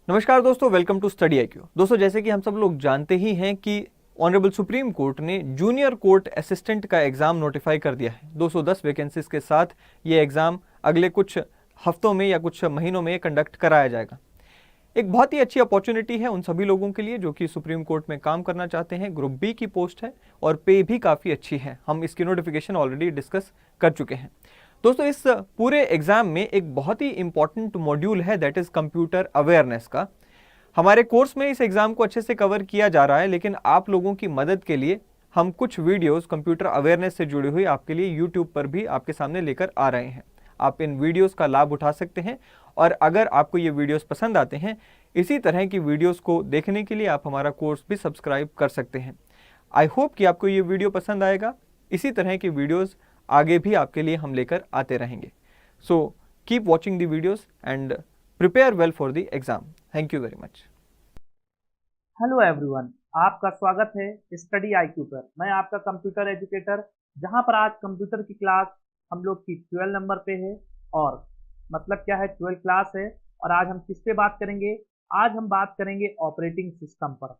नमस्कार दोस्तों, welcome to study IQ. दोस्तों, जैसे कि हम सब लोग जानते ही हैं कि ऑनरेबल सुप्रीम कोर्ट ने जूनियर कोर्ट असिस्टेंट का एग्ज़ाम नोटिफाई कर दिया है। 210 वैकेंसीज के साथ ये एग्ज़ाम अगले कुछ हफ्तों में या कुछ महीनों में कंडक्ट कराया जाएगा। एक बहुत ही अच्छी अपॉर्चुनिटी है उन सभी लोगों के लिए जो कि सुप्रीम कोर्ट में काम करना चाहते हैं। ग्रुप बी की पोस्ट है और पे भी काफ़ी अच्छी है। हम इसकी नोटिफिकेशन ऑलरेडी डिस्कस कर चुके हैं। दोस्तों, इस पूरे एग्जाम में एक बहुत ही इंपॉर्टेंट मॉड्यूल है, दैट इज कंप्यूटर अवेयरनेस का। हमारे कोर्स में इस एग्जाम को अच्छे से कवर किया जा रहा है, लेकिन आप लोगों की मदद के लिए हम कुछ वीडियोस कंप्यूटर अवेयरनेस से जुड़ी हुई आपके लिए यूट्यूब पर भी आपके सामने लेकर आ रहे हैं। आप इन वीडियोस का लाभ उठा सकते हैं और अगर आपको ये वीडियोस पसंद आते हैं, इसी तरह की वीडियोस को देखने के लिए आप हमारा कोर्स भी सब्सक्राइब कर सकते हैं। आई होप कि आपको ये वीडियो पसंद आएगा। इसी तरह की वीडियोस आगे भी आपके लिए हम लेकर आते रहेंगे। So keep watching the videos and prepare well for the exam. Thank you very much. Hello everyone, आपका स्वागत है स्टडी आईक्यू पर। मैं आपका कंप्यूटर एजुकेटर, जहां पर आज कंप्यूटर की क्लास हम लोग की 12 नंबर पे है। और मतलब क्या है, 12 क्लास है। और आज हम किस पे बात करेंगे? आज हम बात करेंगे ऑपरेटिंग सिस्टम पर।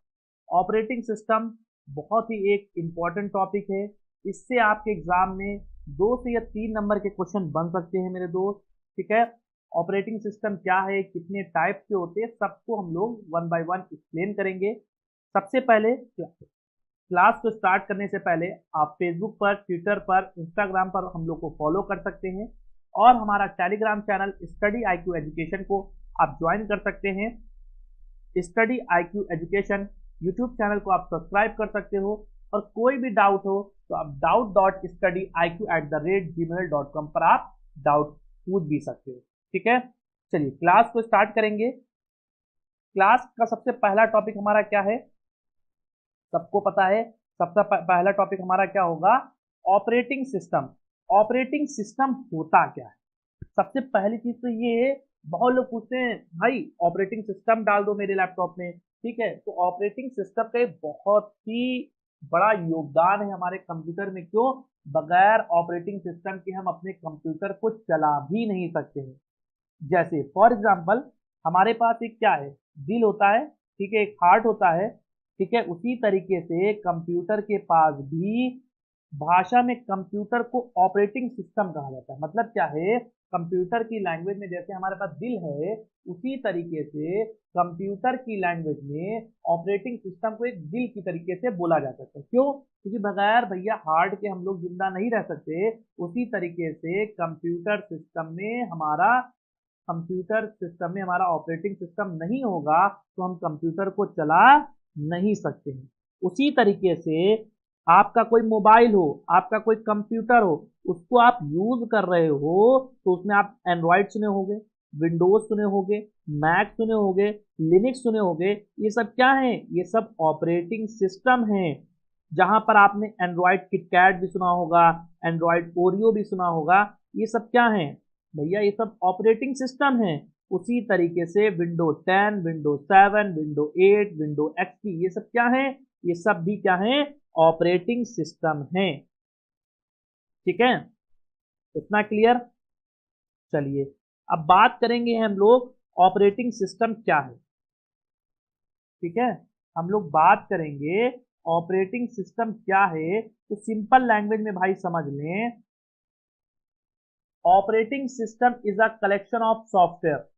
ऑपरेटिंग सिस्टम बहुत ही एक इम्पॉर्टेंट टॉपिक है। इससे आपके एग्जाम में 2 से या 3 नंबर के क्वेश्चन बन सकते हैं मेरे दोस्त। ठीक है, ऑपरेटिंग सिस्टम क्या है, कितने टाइप के होते हैं, सबको हम लोग वन बाय वन एक्सप्लेन करेंगे। सबसे पहले क्लास को स्टार्ट करने से पहले आप फेसबुक पर, ट्विटर पर, इंस्टाग्राम पर हम लोग को फॉलो कर सकते हैं और हमारा Telegram channel study IQ education को आप ज्वाइन कर सकते हैं। Study IQ education YouTube channel को आप सब्सक्राइब कर सकते हो और कोई भी डाउट हो तो आप doubt.studyiq@gmail.com पर आप डाउट पूछ भी सकते हो। ठीक है, चलिए क्लास को स्टार्ट करेंगे। क्लास का सबसे पहला टॉपिक हमारा क्या है, सबको पता है। सबसे पहला टॉपिक हमारा क्या होगा? Operating system. ऑपरेटिंग सिस्टम होता क्या है? सबसे पहली चीज तो ये, बहुत लोग पूछते हैं भाई ऑपरेटिंग सिस्टम डाल दो मेरे लैपटॉप में। ठीक है, तो ऑपरेटिंग सिस्टम का एक बहुत ही बड़ा योगदान है हमारे कंप्यूटर में। क्यों? बगैर ऑपरेटिंग सिस्टम के हम अपने कंप्यूटर को चला भी नहीं सकते हैं। जैसे फॉर एग्जाम्पल, हमारे पास एक क्या है, दिल होता है, ठीक है, एक हार्ट होता है। ठीक है, उसी तरीके से कंप्यूटर के पास भी भाषा में कंप्यूटर को ऑपरेटिंग सिस्टम कहा जाता है। मतलब क्या है, कंप्यूटर की लैंग्वेज में जैसे हमारे पास दिल है, उसी तरीके से कंप्यूटर की लैंग्वेज में ऑपरेटिंग सिस्टम को एक दिल की तरीके से बोला जा सकता है। क्यों? क्योंकि बगैर भैया हार्ट के हम लोग जिंदा नहीं रह सकते। उसी तरीके से कंप्यूटर सिस्टम में हमारा ऑपरेटिंग सिस्टम नहीं होगा तो हम कंप्यूटर को चला नहीं सकते हैं। उसी तरीके से आपका कोई मोबाइल हो, आपका कोई कंप्यूटर हो, उसको आप यूज कर रहे हो तो उसमें आप एंड्रॉइड सुने होंगे, विंडोज सुने होंगे, मैक सुने होंगे, लिनक्स सुने होंगे। ये सब क्या है? ये सब ऑपरेटिंग सिस्टम है। जहां पर आपने एंड्रॉइड किटकैट भी सुना होगा, एंड्रॉइड ओरियो भी सुना होगा। ये सब क्या है भैया? ये सब ऑपरेटिंग सिस्टम है। उसी तरीके से window 10, window 7, window 8, window XP, ये सब क्या है? ये सब भी क्या है? ऑपरेटिंग सिस्टम है। ठीक है, इतना क्लियर? चलिए अब बात करेंगे हम लोग ऑपरेटिंग सिस्टम क्या है। ठीक है, हम लोग बात करेंगे ऑपरेटिंग सिस्टम क्या है। तो सिंपल लैंग्वेज में भाई समझ लें, operating system is a collection of software.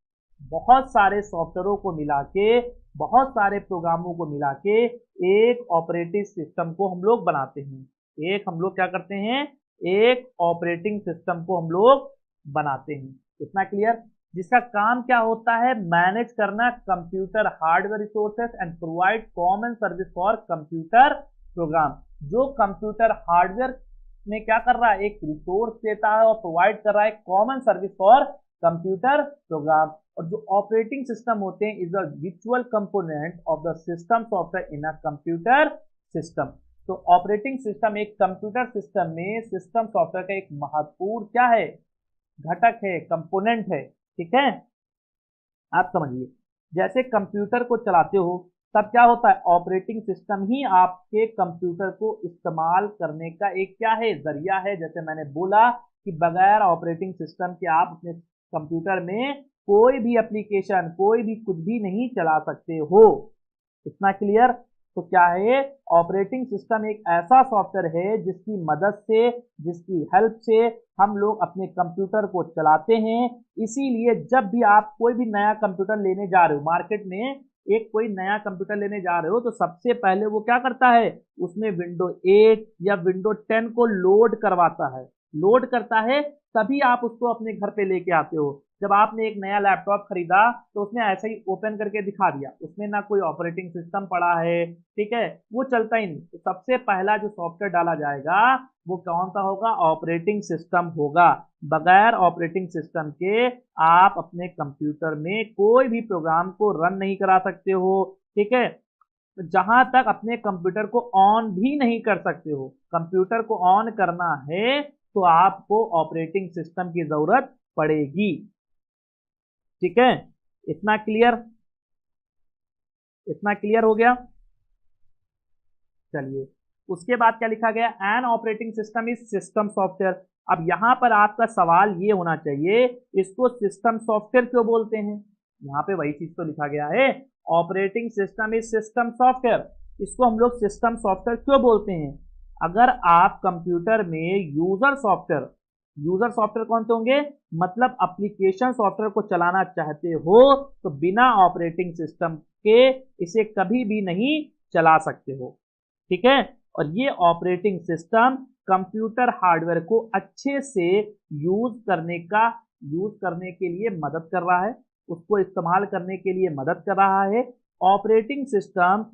बहुत सारे सॉफ्टवेयरों को मिला के, बहुत सारे प्रोग्रामों को मिला के एक ऑपरेटिंग सिस्टम को हम लोग बनाते हैं। एक हम लोग क्या करते हैं? एक ऑपरेटिंग सिस्टम को हम लोग बनाते हैं। इतना क्लियर? जिसका काम क्या होता है? मैनेज करना computer hardware resources and provide common service for computer programme. जो कंप्यूटर हार्डवेयर में क्या कर रहा है? एक रिसोर्स देता है और प्रोवाइड कर रहा है common service for computer program. और जो ऑपरेटिंग सिस्टम होते हैं इज अ विचुअल component of the system software in a computer system. तो ऑपरेटिंग सिस्टम एक कंप्यूटर सिस्टम में सिस्टम सॉफ्टवेयर का एक महत्वपूर्ण क्या है? घटक है, कंपोनेंट है। ठीक है, आप समझिए, जैसे कंप्यूटर को चलाते हो तब क्या होता है? ऑपरेटिंग सिस्टम ही आपके कंप्यूटर को इस्तेमाल करने का एक क्या है? जरिया है। जैसे मैंने बोला कि बगैर ऑपरेटिंग सिस्टम के आप अपने कंप्यूटर में कोई भी एप्लीकेशन, कोई भी कुछ भी नहीं चला सकते हो। इतना क्लियर? तो क्या है, ऑपरेटिंग सिस्टम एक ऐसा सॉफ्टवेयर है जिसकी मदद से, जिसकी हेल्प से हम लोग अपने कंप्यूटर को चलाते हैं। इसीलिए जब भी आप कोई भी नया कंप्यूटर लेने जा रहे हो, मार्केट में एक कोई नया कंप्यूटर लेने जा रहे हो, तो सबसे पहले वो क्या करता है, उसमें विंडो 8 या विंडो 10 को लोड करवाता है, लोड करता है, तभी आप उसको अपने घर पे लेके आते हो। जब आपने एक नया लैपटॉप खरीदा तो उसने ऐसे ही ओपन करके दिखा दिया, उसमें ना कोई ऑपरेटिंग सिस्टम पड़ा है, ठीक है, वो चलता ही नहीं। तो सबसे पहला जो सॉफ्टवेयर डाला जाएगा वो कौन सा होगा, ऑपरेटिंग सिस्टम होगा। बगैर ऑपरेटिंग सिस्टम के आप अपने कंप्यूटर में कोई भी प्रोग्राम को रन नहीं करा सकते हो, ठीक है। जहां तक अपने कंप्यूटर को ऑन भी नहीं कर सकते हो, कंप्यूटर को ऑन करना है तो आपको ऑपरेटिंग सिस्टम की जरूरत पड़ेगी, ठीक है। इतना क्लियर? इतना क्लियर हो गया? चलिए, उसके बाद क्या लिखा गया, N operating system is system software. अब यहां पर आपका सवाल ये होना चाहिए, इसको सिस्टम सॉफ्टवेयर क्यों बोलते हैं? यहां पे वही चीज तो लिखा गया है, operating system is system software, इसको हम लोग सिस्टम सॉफ्टवेयर क्यों बोलते हैं? अगर आप कंप्यूटर में यूजर सॉफ्टवेयर, यूजर सॉफ्टवेयर कौन से होंगे, मतलब एप्लीकेशन सॉफ्टवेयर को चलाना चाहते हो, तो बिना ऑपरेटिंग सिस्टम के इसे कभी भी नहीं चला सकते हो, ठीक है। और ये ऑपरेटिंग सिस्टम कंप्यूटर हार्डवेयर को अच्छे से यूज करने के लिए मदद कर रहा है, उसको इस्तेमाल करने के लिए मदद कर रहा है। ऑपरेटिंग सिस्टम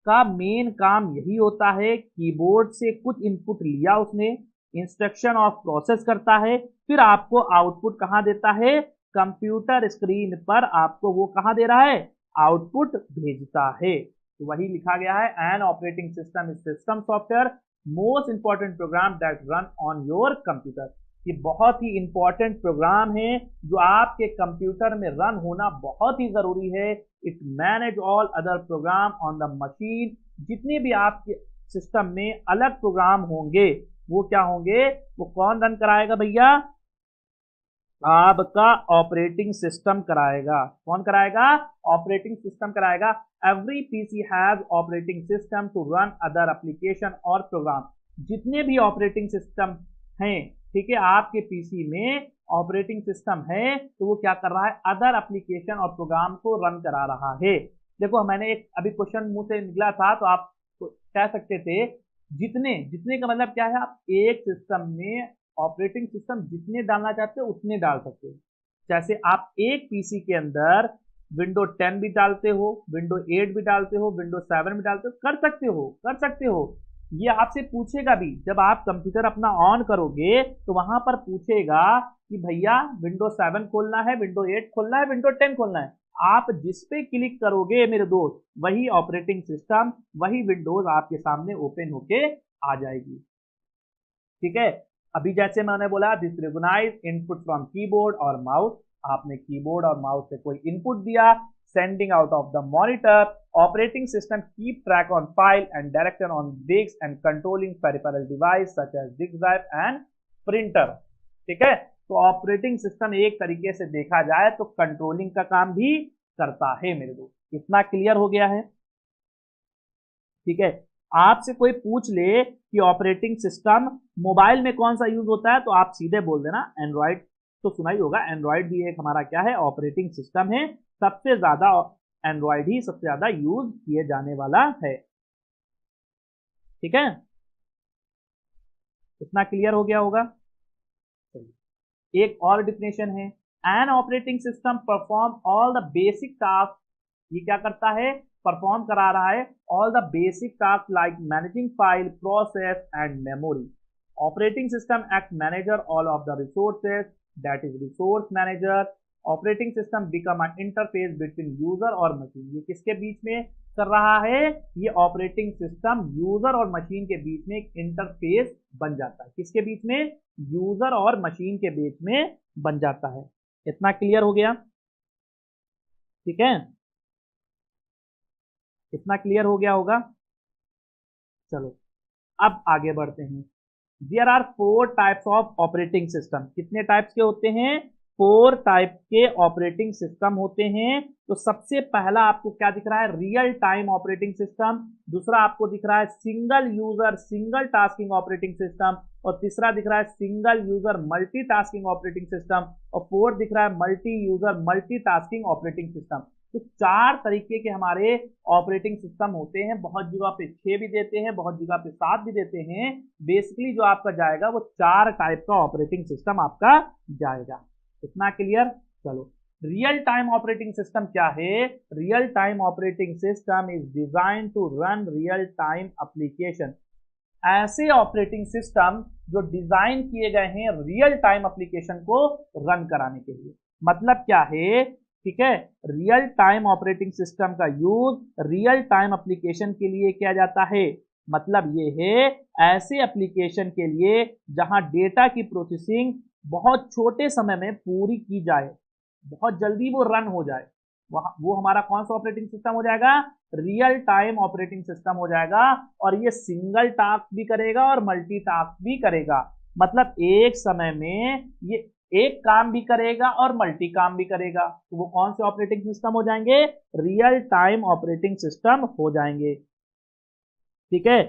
का मेन काम यही होता है, कीबोर्ड से कुछ इनपुट लिया उसने, इंस्ट्रक्शन ऑफ प्रोसेस करता है, फिर आपको आउटपुट कहां देता है, कंप्यूटर स्क्रीन पर आपको वो कहां दे रहा है, आउटपुट भेजता है। तो वही लिखा गया है, an operating system is system software most important program that run on your computer. ये बहुत ही इंपॉर्टेंट प्रोग्राम है जो आपके कंप्यूटर में रन होना बहुत ही जरूरी है। It manage all other program on the machine. जितने भी आपके सिस्टम में अलग प्रोग्राम होंगे वो क्या होंगे, वो कौन रन कराएगा भैया, आपका ऑपरेटिंग सिस्टम कराएगा। कौन कराएगा, ऑपरेटिंग सिस्टम कराएगा। Every PC has operating system to run other application और प्रोग्राम। जितने भी ऑपरेटिंग सिस्टम हैं, ठीक है, आपके पीसी में ऑपरेटिंग सिस्टम है, तो वो क्या कर रहा है, अदर एप्लीकेशन और प्रोग्राम को रन करा रहा है। देखो, मैंने एक अभी क्वेश्चन मुंह से निकला था, तो आप कह सकते थे जितने, जितने का मतलब क्या है, आप एक सिस्टम में ऑपरेटिंग सिस्टम जितने डालना चाहते हो उतने डाल सकते हो। जैसे आप एक पीसी के अंदर विंडो 10 भी डालते हो, विंडो 8 भी डालते हो, विंडो 7 भी डालते हो, कर सकते हो, कर सकते हो। ये आपसे पूछेगा भी, जब आप कंप्यूटर अपना ऑन करोगे तो वहां पर पूछेगा कि भैया विंडो 7 खोलना है, विंडो 8 खोलना है, विंडो 10 खोलना है। आप जिस पे क्लिक करोगे मेरे दोस्त, वही ऑपरेटिंग सिस्टम, वही विंडोज आपके सामने ओपन होके आ जाएगी, ठीक है। अभी जैसे मैंने बोला, this recognise input from keyboard और माउस, आपने कीबोर्ड और माउस से कोई इनपुट दिया, sending out of the monitor. Operating system keep track on file and director on disk and controlling peripheral device such as disk drive and printer, ठीक है। तो operating system एक तरीके से देखा जाए तो कंट्रोलिंग का काम भी करता है मेरे दोस्त। इतना क्लियर हो गया है, ठीक है। आपसे कोई पूछ ले कि ऑपरेटिंग सिस्टम मोबाइल में कौन सा यूज होता है, तो आप सीधे बोल देना एंड्रॉइड। तो सुना ही होगा, एंड्रॉइड भी एक हमारा क्या है, ऑपरेटिंग सिस्टम है। सबसे ज्यादा एंड्रॉइड ही सबसे ज्यादा यूज किए जाने वाला है, ठीक है। इतना क्लियर हो गया होगा। एक और डिफिनेशन है, an operating system perform all the basic task. ये क्या करता है, परफॉर्म करा रहा है all the basic task like managing file, process and memory. Operating system act manager all of the resources, that is resource manager. Operating system become a interface between user और machine. ये किसके बीच में कर रहा है, ये ऑपरेटिंग सिस्टम यूजर और machine के बीच में एक इंटरफेस बन जाता है। किसके बीच में, यूजर और मशीन के बीच में बन जाता है। इतना क्लियर हो गया, ठीक है। इतना क्लियर हो गया होगा। चलो अब आगे बढ़ते हैं। There are 4 types of operating system. कितने टाइप्स के होते हैं, 4 टाइप के ऑपरेटिंग सिस्टम होते हैं। तो सबसे पहला आपको क्या दिख रहा है, रियल टाइम ऑपरेटिंग सिस्टम। दूसरा आपको दिख रहा है single user single tasking operating system. और तीसरा दिख रहा है single user multitasking operating system. और फोर्थ दिख रहा है multi user multitasking operating system. तो 4 तरीके के हमारे ऑपरेटिंग सिस्टम होते हैं। बहुत जगह पे 6 भी देते हैं, बहुत जगह पे 7 भी देते हैं। बेसिकली जो आपका जाएगा वो 4 टाइप का ऑपरेटिंग सिस्टम आपका जाएगा। इतना क्लियर। चलो, रियल टाइम ऑपरेटिंग सिस्टम क्या है? Real time operating system is design to run real time application. ऐसे ऑपरेटिंग सिस्टम जो डिजाइन किए गए हैं रियल टाइम एप्लीकेशन को रन कराने के लिए। मतलब क्या है, ठीक है, रियल टाइम ऑपरेटिंग सिस्टम का यूज रियल टाइम एप्लीकेशन के लिए किया जाता है। मतलब ये है ऐसे एप्लीकेशन के लिए जहां डेटा की प्रोसेसिंग बहुत छोटे समय में पूरी की जाए, बहुत जल्दी वो रन हो जाए, वो हमारा कौन सा ऑपरेटिंग सिस्टम हो जाएगा? रियल टाइम ऑपरेटिंग सिस्टम हो जाएगा। और ये सिंगल टास्क भी करेगा और मल्टी टास्क भी करेगा। मतलब एक समय में ये एक काम भी करेगा और मल्टी काम भी करेगा। तो वो कौन से ऑपरेटिंग सिस्टम हो जाएंगे? रियल टाइम ऑपरेटिंग सिस्टम हो जाएंगे। ठीक है,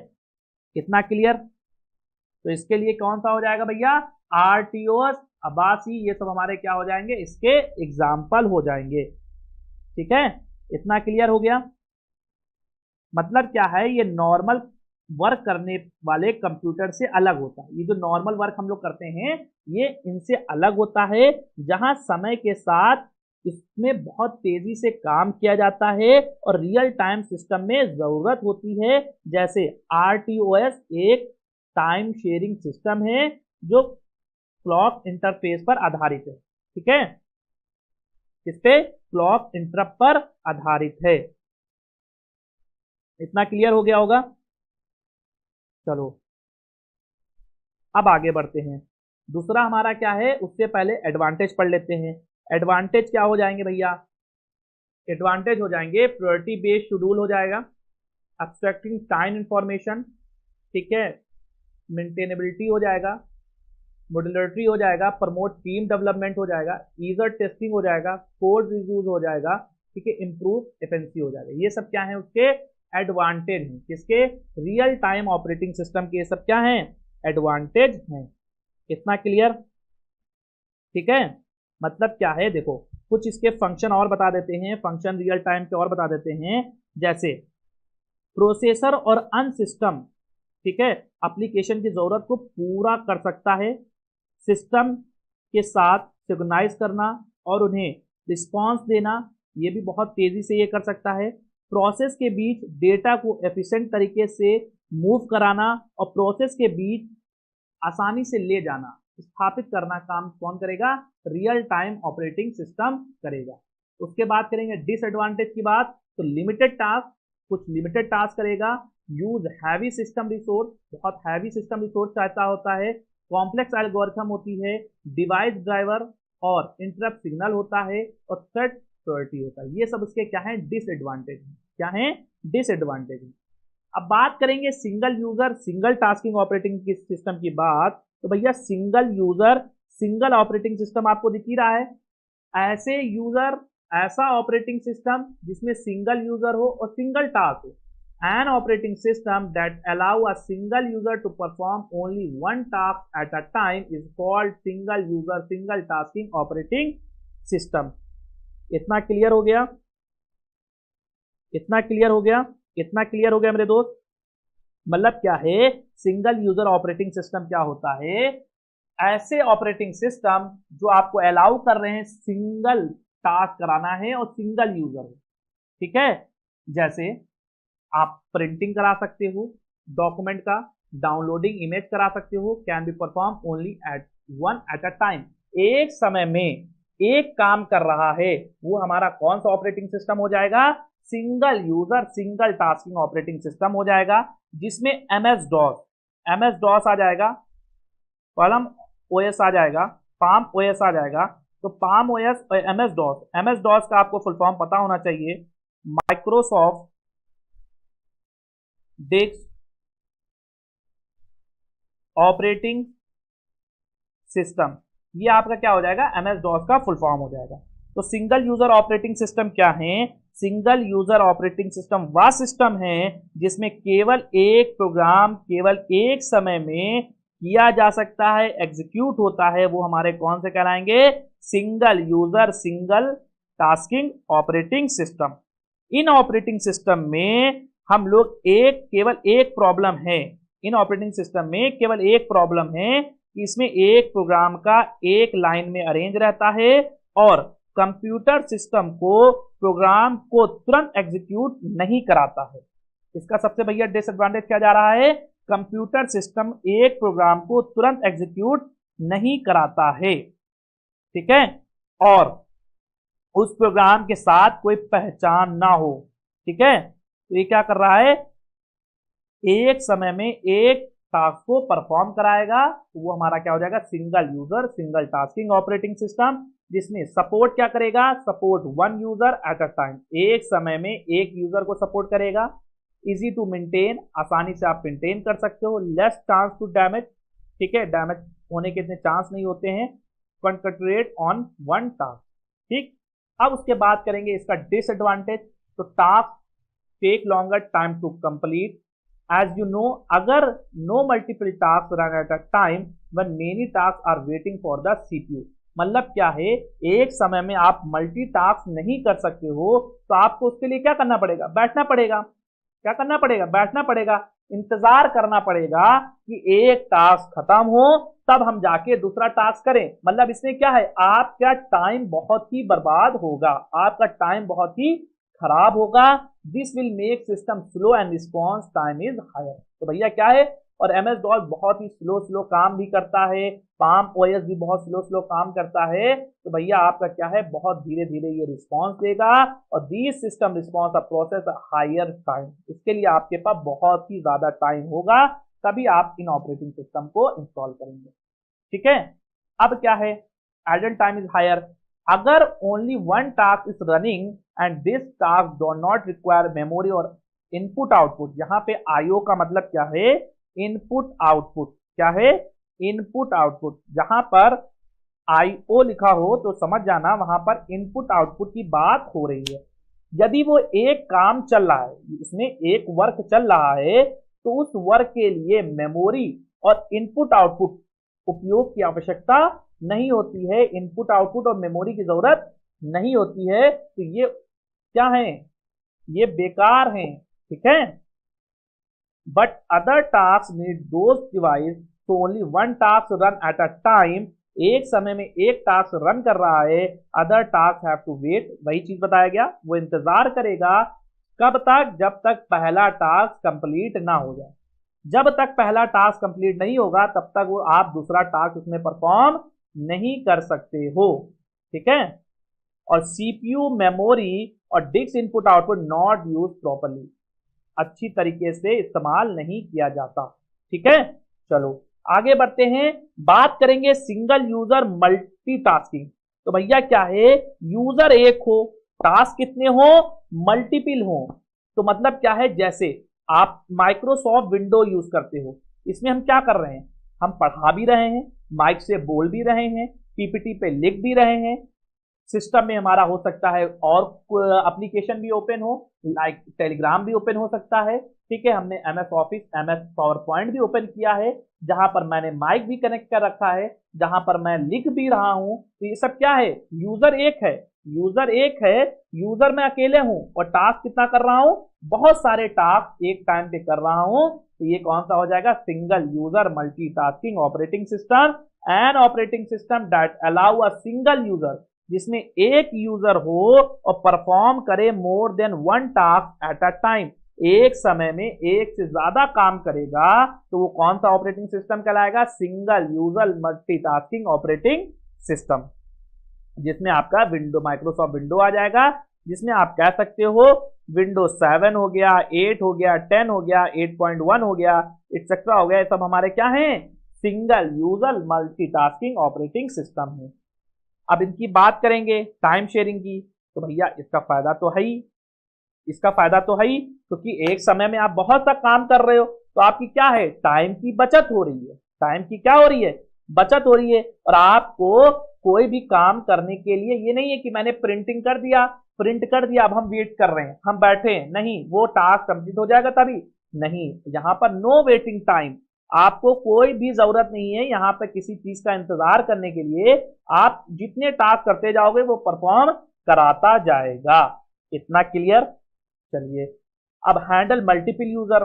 कितना क्लियर? तो इसके लिए कौन सा हो जाएगा भैया? आरटीओएस, आभासी, ये सब हमारे क्या हो जाएंगे? इसके एग्जाम्पल हो जाएंगे। ठीक है, इतना क्लियर हो गया। मतलब क्या है, ये नॉर्मल वर्क करने वाले कंप्यूटर से अलग होता है। ये जो नॉर्मल वर्क हम लोग करते हैं ये इनसे अलग होता है, जहां समय के साथ इसमें बहुत तेजी से काम किया जाता है और रियल टाइम सिस्टम में जरूरत होती है। जैसे आरटीओएस एक टाइम शेयरिंग सिस्टम है जो क्लॉक इंटरफेस पर आधारित है। ठीक है, किस पे? क्लॉक इंटरप्ट पर आधारित है। इतना क्लियर हो गया होगा। चलो अब आगे बढ़ते हैं। दूसरा हमारा क्या है, उससे पहले एडवांटेज पढ़ लेते हैं। एडवांटेज क्या हो जाएंगे भैया? एडवांटेज हो जाएंगे प्रायोरिटी बेस्ड शेड्यूल हो जाएगा, एब्स्ट्रैक्टिंग टाइम इंफॉर्मेशन, ठीक है, मेंटेनेबिलिटी हो जाएगा, मॉड्यूलरिटी हो जाएगा, प्रमोट टीम डेवलपमेंट हो जाएगा, ईजर टेस्टिंग हो जाएगा, कोड रिव्यूज हो जाएगा, ठीक है, इंप्रूव एफिशिएंसी हो जाएगा। ये सब क्या है उसके एडवांटेज हैं। किसके? रियल टाइम ऑपरेटिंग सिस्टम के ये सब क्या हैं? एडवांटेज हैं। कितना क्लियर? ठीक है, मतलब क्या है, देखो कुछ इसके फंक्शन और बता देते हैं, फंक्शन रियल टाइम के और बता देते हैं। जैसे प्रोसेसर और अन सिस्टम, ठीक है, एप्लीकेशन की जरूरत को पूरा कर सकता है। सिस्टम के साथ सिंक्रोनाइज करना और उन्हें रिस्पांस देना, ये भी बहुत तेजी से ये कर सकता है। प्रोसेस के बीच डेटा को एफिशिएंट तरीके से मूव कराना और प्रोसेस के बीच आसानी से ले जाना, स्थापित करना काम कौन करेगा? रियल टाइम ऑपरेटिंग सिस्टम करेगा। उसके बाद करेंगे डिसएडवांटेज की बात, तो लिमिटेड टास्क, कुछ लिमिटेड टास्क करेगा, यूज हैवी सिस्टम रिसोर्स, बहुत हैवी सिस्टम रिसोर्स चाहता होता है, कॉम्प्लेक्स एल्गोरिथम होती है, डिवाइस ड्राइवर और इंटरप्ट सिग्नल होता है और थर्ड प्रायोरिटी होता है। ये सब उसके क्या है? डिसएडवांटेज। क्या है? डिसएडवांटेज। अब बात करेंगे single user single tasking operating system की बात, तो भैया single user single operating system आपको दिख ही रहा है। ऐसे यूजर, ऐसा ऑपरेटिंग सिस्टम जिसमें सिंगल यूजर हो और सिंगल टास्क हो। An operating system that allow a single user to perform only one task at a time is called single user single tasking operating system। इतना clear हो गया? इतना clear हो गया? इतना क्लियर हो गया मेरे दोस्त? मतलब क्या है, सिंगल यूजर ऑपरेटिंग सिस्टम क्या होता है? ऐसे ऑपरेटिंग सिस्टम जो आपको अलाउ कर रहे हैं सिंगल टास्क कराना है और सिंगल यूजर हो। ठीक है, जैसे आप प्रिंटिंग करा सकते हो डॉक्यूमेंट का, डाउनलोडिंग इमेज करा सकते हो, can be perform only at one at a time. एक समय में एक काम कर रहा है, वो हमारा कौन सा ऑपरेटिंग सिस्टम हो जाएगा? Single user single tasking operating system हो जाएगा, जिसमें एमएस डॉस आ जाएगा, पाल्म ओएस आ जाएगा, पाम ओएस आ जाएगा। तो पाम ओएस और एमएस डॉस का आपको फुल फॉर्म पता होना चाहिए, माइक्रोसॉफ्ट डेस्क ऑपरेटिंग सिस्टम। ये आपका क्या हो जाएगा, एमएस डॉस का फुल फॉर्म हो जाएगा। तो सिंगल यूजर ऑपरेटिंग सिस्टम क्या है, सिंगल यूजर ऑपरेटिंग सिस्टम वह सिस्टम है जिसमें केवल एक प्रोग्राम केवल एक समय में किया जा सकता है, एग्जीक्यूट होता है, वो हमारे कौन से कहलाएंगे, single user single tasking operating system. इन ऑपरेटिंग सिस्टम में हम लोग केवल एक प्रॉब्लम है, इन ऑपरेटिंग सिस्टम में केवल एक प्रॉब्लम है कि इसमें एक प्रोग्राम का एक लाइन में अरेंज रहता है और कंप्यूटर सिस्टम को प्रोग्राम को तुरंत एग्जीक्यूट नहीं कराता है। इसका सबसे भैया डिसएडवांटेज क्या जा रहा है, कंप्यूटर सिस्टम एक प्रोग्राम को तुरंत एग्जीक्यूट नहीं कराता है, ठीक है, और उस प्रोग्राम के साथ कोई पहचान ना हो, ठीक है। तो ये क्या कर रहा है, एक समय में एक टास्क को परफॉर्म कराएगा, तो वो हमारा क्या हो जाएगा, single user single tasking operating system, जिसमें सपोर्ट क्या करेगा, support one user eight a time, एक समय में एक यूजर को सपोर्ट करेगा, इजी टू मेंटेन, आसानी से आप मेंटेन कर सकते हो, लेस चांस टू डैमेज, ठीक है, डैमेज होने के इतने चांस नहीं होते हैं, कंसंट्रेट ऑन वन टास्क, ठीक। अब उसके बाद करेंगे इसका डिसएडवांटेज, तो task take longer time to complete, as you know अगर no multiple task run at a time when many task are waiting for the CPU. मतलब क्या है, एक समय में आप मल्टीटास्क नहीं कर सकते हो, तो आपको उसके लिए क्या करना पड़ेगा, बैठना पड़ेगा, क्या करना पड़ेगा, बैठना पड़ेगा, इंतजार करना पड़ेगा कि एक टास्क खत्म हो तब हम जाके दूसरा टास्क करें। मतलब इसमें क्या है, आपका टाइम बहुत ही बर्बाद होगा, आपका टाइम बहुत ही खराब होगा, this will make system slow and response time is higher. तो भैया क्या है, और एमएस डॉस बहुत ही स्लो काम भी करता है, पाम ओएस भी बहुत स्लो काम करता है, तो भैया आपका क्या है, बहुत धीरे धीरे ये रिस्पॉन्स देगा, और this system response process higher time, इसके लिए आपके पास बहुत ही ज्यादा टाइम होगा, तभी आप इन ऑपरेटिंग सिस्टम को इंस्टॉल करेंगे, ठीक है। अब क्या है, आइडल टाइम इज हायर, अगर only one task is running and this task do not require memory और इनपुट आउटपुट, यहाँ पे आईओ का मतलब क्या है, इनपुट आउटपुट, क्या है, इनपुट आउटपुट, जहां पर आईओ लिखा हो तो समझ जाना वहां पर इनपुट आउटपुट की बात हो रही है। यदि वो एक काम चल रहा है, इसमें एक वर्क चल रहा है, तो उस वर्क के लिए मेमोरी और इनपुट आउटपुट उपयोग की आवश्यकता नहीं होती है, इनपुट आउटपुट और मेमोरी की जरूरत नहीं होती है, तो ये क्या है, ये बेकार हैं, ठीक है। But other task need those device, तो only one task run at a time, एक समय में एक टास्क रन कर रहा है, other task have to wait, वही चीज बताया गया, वो इंतजार करेगा, कब तक, जब तक पहला टास्क कंप्लीट ना हो जाए, जब तक पहला टास्क कंप्लीट नहीं होगा तब तक वो आप दूसरा टास्क उसमें परफॉर्म नहीं कर सकते हो, ठीक है। और सीपीयू मेमोरी और disk input output not use properly, अच्छी तरीके से इस्तेमाल नहीं किया जाता, ठीक है। चलो आगे बढ़ते हैं, बात करेंगे सिंगल यूजर मल्टीटास्किंग। तो भैया क्या है, यूजर एक हो, टास्क कितने हो, मल्टीपल हो। तो मतलब क्या है, जैसे आप माइक्रोसॉफ्ट विंडो यूज करते हो, इसमें हम क्या कर रहे हैं, हम पढ़ा भी रहे हैं, माइक से बोल भी रहे हैं, पीपीटी पे लिख भी रहे हैं, सिस्टम में हमारा हो सकता है और एप्लीकेशन भी ओपन हो, लाइक टेलीग्राम भी ओपन हो सकता है, ठीक है, हमने MS office MS power point भी ओपन किया है, जहां पर मैंने माइक भी कनेक्ट कर रखा है, जहां पर मैं लिख भी रहा हूं, तो ये सब क्या है, यूजर एक है, यूजर एक है, यूजर मैं अकेले हूं, और टास्क कितना कर रहा हूं, बहुत सारे टास्क एक टाइम पे कर रहा हूं, तो ये कौन सा हो जाएगा, single user multitasking operating system, N operating system that allow a single user, जिसमें एक यूजर हो और परफॉर्म करे more than one task at a time, एक समय में एक से ज्यादा काम करेगा, तो वो कौन सा ऑपरेटिंग सिस्टम कहलाएगा, single user multitasking operating system, जिसमें आपका विंडो माइक्रोसॉफ्ट विंडो आ जाएगा, जिसमें आप कह सकते हो विंडो 7 हो गया, 8 हो गया, 10 हो गया, 8.1 हो गया, एक्सेट्रा हो गया, ये सब हमारे क्या हैं, single user multitasking operating system है। अब इनकी बात करेंगे टाइम शेयरिंग की, तो भैया इसका फायदा तो है ही, इसका फायदा तो है ही, क्योंकि एक समय में आप बहुत सा काम कर रहे हो, तो आपकी क्या है, टाइम की बचत हो रही है, टाइम की क्या हो रही है, बचत हो रही है। और आपको कोई भी काम करने के लिए ये नहीं है कि मैंने प्रिंटिंग कर दिया, प्रिंट कर दिया, अब हम वेट कर रहे हैं, हम बैठे हैं, नहीं, वो टास्क कंप्लीट हो जाएगा तभी नहीं। यहाँ पर नो वेटिंग टाइम, आपको कोई भी जरूरत नहीं है यहाँ पे किसी चीज का इंतजार करने के लिए। आप जितने टास्क करते जाओगे वो परफॉर्म कराता जाएगा। इतना क्लियर। चलिए अब हैंडल मल्टीपल यूजर,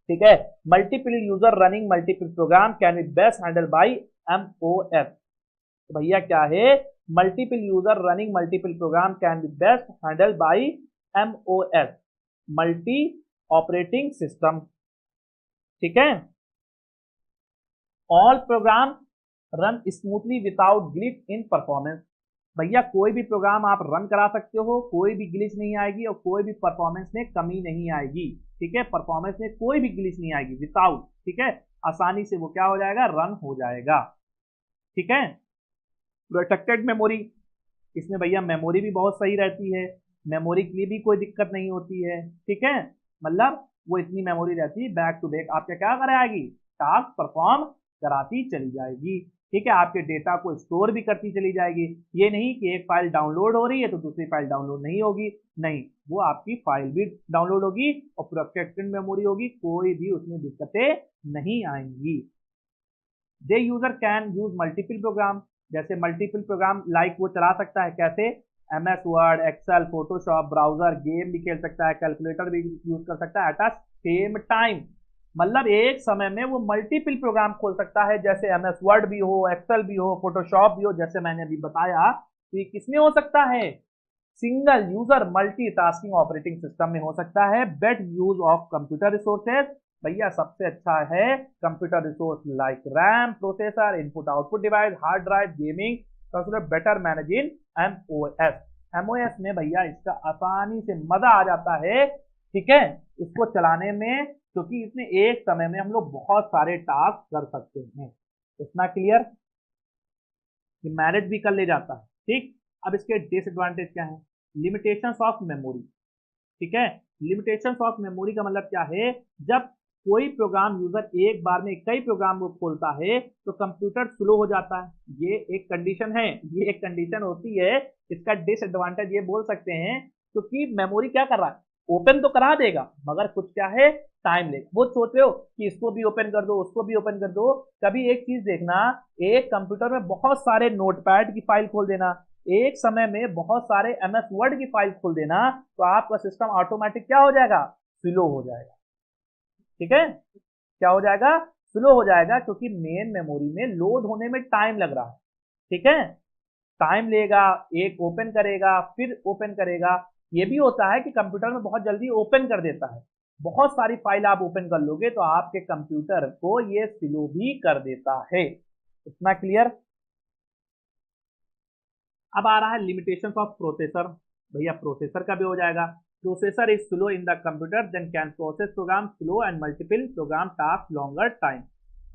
ठीक है, multiple user running multiple program can be best handle by MOS. तो भैया क्या है, multiple user running multiple program can be best handle by MOS, multi operating system, ठीक है। All program run smoothly without glitch in performance. भैया कोई भी programme आप रन करा सकते हो, कोई भी ग्लिच नहीं आएगी और कोई भी परफॉर्मेंस में कमी नहीं आएगी, ठीक है, परफॉर्मेंस में कोई भी ग्लिच नहीं आएगी विदाउट, ठीक है, आसानी से वो क्या हो जाएगा, रन हो जाएगा, ठीक है। प्रोटेक्टेड मेमोरी, इसमें भैया मेमोरी भी बहुत सही रहती है, मेमोरी के लिए भी कोई दिक्कत नहीं होती है, ठीक है, मतलब वो इतनी मेमोरी रहती है, बैक टू बैक आपके क्या कराएगी, टास्क परफॉर्म कराती चली जाएगी, ठीक है, आपके डेटा को स्टोर भी करती चली जाएगी। ये नहीं कि एक फाइल डाउनलोड हो रही है तो दूसरी फाइल डाउनलोड नहीं होगी, नहीं, वो आपकी फाइल भी डाउनलोड होगी और प्रोटेक्टेड मेमोरी होगी, कोई भी उसमें दिक्कतें नहीं आएंगी। They user can use multiple program, जैसे मल्टीपल प्रोग्राम लाइक वो चला सकता है, कैसे, MS Word, Excel, Photoshop, browser, game भी खेल सकता है, कैलकुलेटर भी यूज कर सकता है एट अ सेम टाइम, मतलब एक समय में वो मल्टीपल प्रोग्राम खोल सकता है, जैसे एमएस वर्ड भी हो, एक्सेल भी हो, फोटोशॉप भी हो, जैसे मैंने अभी बताया। तो ये किसमें हो सकता है, single user multitasking operating system में हो सकता है। Bait use of computer resources, भैया सबसे अच्छा है computer resource like RAM, processor, input output device, hard drive, gaming, better manage in MOS. MOS में भैया इसका आसानी से मजा आ जाता है, ठीक है, इसको चलाने में, क्योंकि इसमें एक समय में हम लोग बहुत सारे टास्क कर सकते हैं। इतना क्लियर, कि मैनेज भी कर ले जाता है, ठीक। अब इसके डिसएडवांटेज क्या है, लिमिटेशंस ऑफ मेमोरी, ठीक है, लिमिटेशंस ऑफ मेमोरी का मतलब क्या है, जब कोई प्रोग्राम यूजर एक बार में कई प्रोग्राम को खोलता है तो कंप्यूटर स्लो हो जाता है, ये एक कंडीशन है, ये एक कंडीशन होती है। इसका डिसएडवांटेज ये बोल सकते हैं, क्योंकि मेमोरी क्या कर रहा है, ओपन तो करा देगा मगर कुछ क्या है, टाइम लेगा। वो सोच रहे हो कि इसको भी ओपन कर दो, उसको भी ओपन कर दो, कभी एक चीज देखना, एक कंप्यूटर में बहुत सारे नोटपैड की फाइल खोल देना, एक समय में बहुत सारे एमएस वर्ड की फाइल खोल देना, तो आपका सिस्टम ऑटोमेटिक क्या हो जाएगा, स्लो हो जाएगा, ठीक है, क्या हो जाएगा, स्लो हो जाएगा, क्योंकि मेन मेमोरी में लोड होने में टाइम लग रहा है, ठीक है, टाइम लेगा, एक ओपन करेगा फिर ओपन करेगा। ये भी होता है कि कंप्यूटर में बहुत जल्दी ओपन कर देता है, बहुत सारी फाइल आप ओपन कर लोगे तो आपके कंप्यूटर को ये स्लो भी कर देता है। इतना क्लियर। अब आ रहा है लिमिटेशंस ऑफ प्रोसेसर, भैया प्रोसेसर का भी हो जाएगा, processor is slow in the computer then can process program slow and multiple program task longer time.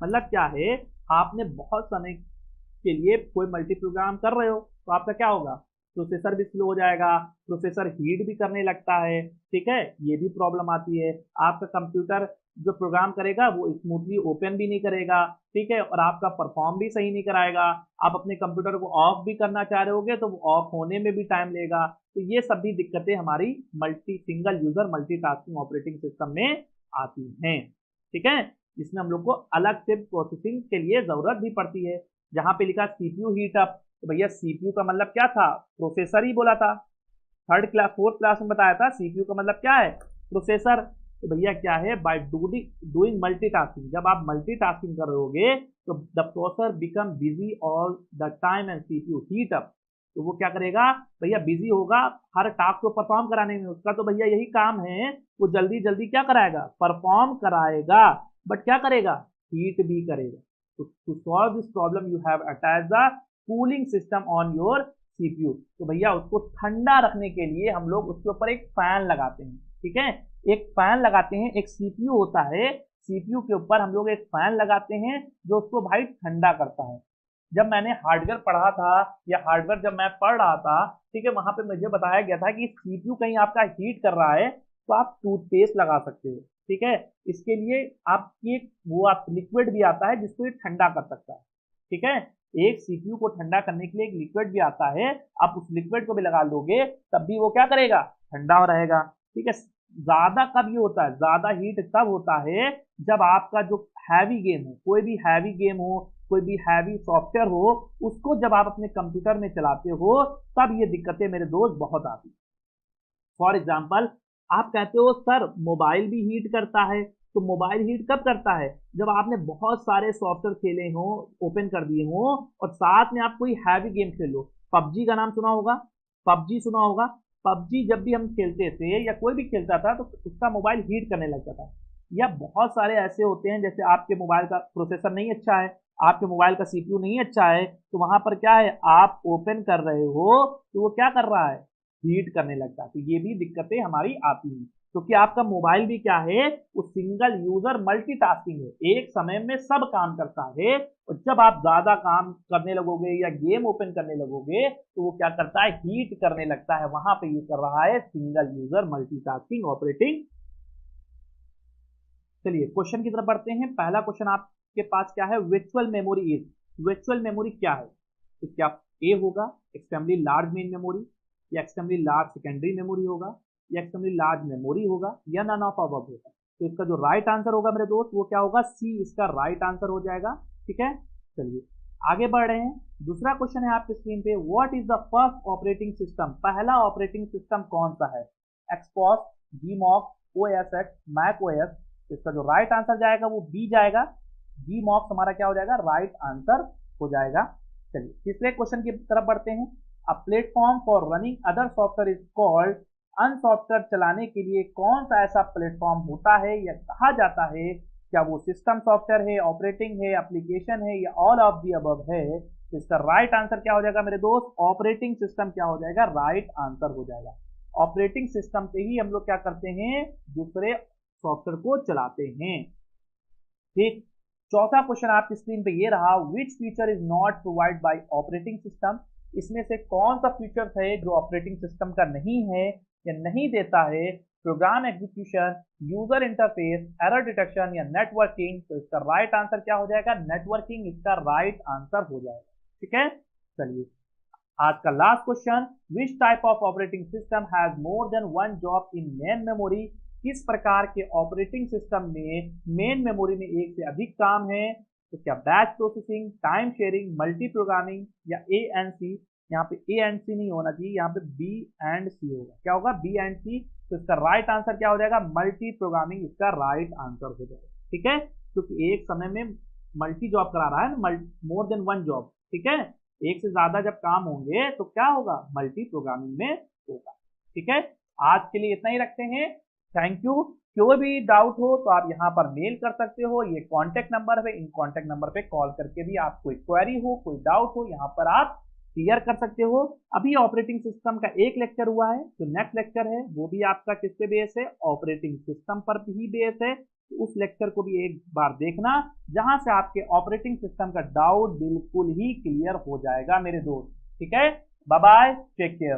मतलब क्या है, आपने बहुत समय के लिए कोई मल्टी प्रोग्राम कर रहे हो तो आपका क्या होगा, प्रोसेसर भी स्लो हो जाएगा, प्रोसेसर हीट भी करने लगता है, ठीक है, ये भी प्रॉब्लम आती है। आपका कंप्यूटर जो प्रोग्राम करेगा वो स्मूथली ओपन भी नहीं करेगा, ठीक है, और आपका परफॉर्म भी सही नहीं कराएगा। आप अपने कंप्यूटर को ऑफ भी करना चाह रहे होगे तो वो ऑफ होने में भी टाइम लेगा। तो ये सभी दिक्कतें हमारी single user multitasking operating system में आती हैं, ठीक है, जिसमें हम लोग को अलग से प्रोसेसिंग के लिए जरूरत भी पड़ती है। जहां पे लिखा सीपीयू हीट अप, तो भैया सीपीयू का मतलब क्या था, प्रोसेसर ही बोला था, फोर्थ क्लास में बताया था, सीपीयू का मतलब क्या है, प्रोसेसर। तो भैया क्या है, बाय डूइंग मल्टीटास्किंग, जब आप मल्टीटास्किंग कर रहोगे तो the processor become busy all the time and CPU heat up, तो वो क्या करेगा भैया, बिजी होगा हर टास्क को परफॉर्म कराने में, उसका तो भैया यही काम है, वो जल्दी जल्दी क्या कराएगा, परफॉर्म कराएगा, बट क्या करेगा, हीट भी करेगा। to solve this problem you have attached the cooling system on your CPU। तो भैया उसको ठंडा रखने के लिए हम लोग उसके ऊपर एक फैन लगाते हैं, ठीक है, एक फैन लगाते हैं, एक सीपीयू होता है, सीपीयू के ऊपर हम लोग एक फैन लगाते हैं जो उसको भाई ठंडा करता है। जब मैंने हार्डवेयर पढ़ा था या हार्डवेयर जब मैं पढ़ रहा था, ठीक है, वहां पे मुझे बताया गया था कि सीपीयू कहीं आपका हीट कर रहा है तो आप टूथपेस्ट लगा सकते हो, ठीक है। इसके लिए आपकी एक वो आप लिक्विड भी आता है जिसको ये ठंडा कर सकता है, ठीक है। एक सीपीयू को ठंडा करने के लिए एक लिक्विड भी आता है, आप उस लिक्विड को भी लगा लोगे तब भी वो क्या करेगा, ठंडा रहेगा, ठीक है। ज्यादा कब ये होता है, ज्यादा हीट तब होता है जब आपका जो हैवी गेम हो, कोई भी हैवी गेम हो, कोई भी हैवी सॉफ्टवेयर हो, उसको जब आप अपने कंप्यूटर में चलाते हो तब ये दिक्कतें मेरे दोस्त बहुत आती है। फॉर एग्जाम्पल आप कहते हो सर मोबाइल भी हीट करता है, तो मोबाइल हीट कब करता है, जब आपने बहुत सारे सॉफ्टवेयर खेले हो, ओपन कर दिए हो और साथ में आप कोई हैवी गेम खेलो। पबजी का नाम सुना होगा, पबजी सुना होगा। पबजी जब भी हम खेलते थे या कोई भी खेलता था तो उसका मोबाइल हीट करने लगता था। या बहुत सारे ऐसे होते हैं जैसे आपके मोबाइल का प्रोसेसर नहीं अच्छा है, आपके मोबाइल का सीपीयू नहीं अच्छा है, तो वहां पर क्या है, आप ओपन कर रहे हो तो वो क्या कर रहा है, हीट करने लगता है। तो ये भी दिक्कतें हमारी आती हैं क्योंकि आपका मोबाइल भी क्या है, वो सिंगल यूजर मल्टीटास्किंग है, एक समय में सब काम करता है। और जब आप ज्यादा काम करने लगोगे या गेम ओपन करने लगोगे तो वो क्या करता है, हीट करने लगता है। वहां पे ये कर रहा है सिंगल यूजर मल्टीटास्किंग ऑपरेटिंग। चलिए क्वेश्चन की तरफ बढ़ते हैं। पहला क्वेश्चन आपके पास क्या है, virtual memory is, virtual memory क्या है, तो क्या ए होगा एक्सट्रीमली लार्ज मेन मेमोरी, या एक्सट्रीमली लार्ज सेकेंडरी मेमोरी होगा, या एक्सट्रीमली लार्ज मेमोरी होगा, या नन ऑफ अबव होगा। तो इसका जो राइट आंसर होगा मेरे दोस्त वो क्या होगा, सी इसका राइट आंसर हो जाएगा, ठीक है। चलिए आगे बढ़ रहे हैं। दूसरा क्वेश्चन है आपकी स्क्रीन पे, what is the first operating system, पहला ऑपरेटिंग सिस्टम कौन सा है, एक्सपॉस, जीमॉक्स, ओएसएक्स, मैक ओएस। इसका जो राइट आंसर जाएगा वो बी जाएगा, जीमॉक्स हमारा क्या हो जाएगा, राइट आंसर हो जाएगा। चलिए तीसरे क्वेश्चन की तरफ बढ़ते हैं। A platform for running other software is called, an software चलाने के लिए कौन सा ऐसा प्लेटफॉर्म होता है या कहा जाता है, क्या वो सिस्टम सॉफ्टवेयर है, ऑपरेटिंग है, एप्लीकेशन है, या ऑल ऑफ दी अबव है। तो इसका राइट आंसर क्या हो जाएगा मेरे दोस्त, ऑपरेटिंग सिस्टम क्या हो जाएगा, राइट आंसर हो जाएगा। ऑपरेटिंग सिस्टम पे ही हम लोग क्या करते हैं, दूसरे सॉफ्टवेयर को चलाते हैं, ठीक। चौथा क्वेश्चन आपकी स्क्रीन पे ये रहा, which feature is not provide by operating system, इसमें से कौन सा फीचर है जो ऑपरेटिंग सिस्टम का नहीं है या नहीं देता है, program execution, user interface, error detection, या नेटवर्किंग। तो इसका राइट आंसर क्या हो जाएगा, नेटवर्किंग इसका राइट आंसर हो जाएगा, ठीक है। चलिए आज का last question, which type of operating system has more than one job in main memory, किस प्रकार के ऑपरेटिंग सिस्टम में मेन मेमोरी में एक से अधिक काम है। तो क्या batch processing, time sharing, multi programming, या ए एंड सी। यहाँ पे ए एंड सी नहीं होना चाहिए, यहाँ पे बी एंड सी होगा, क्या होगा, बी एंड सी। तो इसका राइट आंसर क्या हो जाएगा, मल्टी प्रोग्रामिंग इसका राइट आंसर हो जाएगा, ठीक है। क्योंकि एक समय में मल्टी जॉब करा रहा है, मोर देन वन जॉब, ठीक है। एक से ज्यादा जब काम होंगे तो क्या होगा, मल्टी प्रोग्रामिंग में होगा, ठीक है। आज के लिए इतना ही रखते हैं, थैंक यू। कोई भी डाउट हो तो आप यहाँ पर मेल कर सकते हो, ये कॉन्टेक्ट नंबर है, इन कॉन्टेक्ट नंबर पे कॉल करके भी आप कोई क्वेरी हो, कोई डाउट हो, यहाँ पर आप क्लियर कर सकते हो। अभी ऑपरेटिंग सिस्टम का एक लेक्चर हुआ है, जो नेक्स्ट लेक्चर है वो भी आपका किस पे बेस है, ऑपरेटिंग सिस्टम पर ही बेस है। तो उस लेक्चर को भी एक बार देखना, जहां से आपके ऑपरेटिंग सिस्टम का डाउट बिल्कुल ही क्लियर हो जाएगा मेरे दोस्त, ठीक है। Bye bye, take care.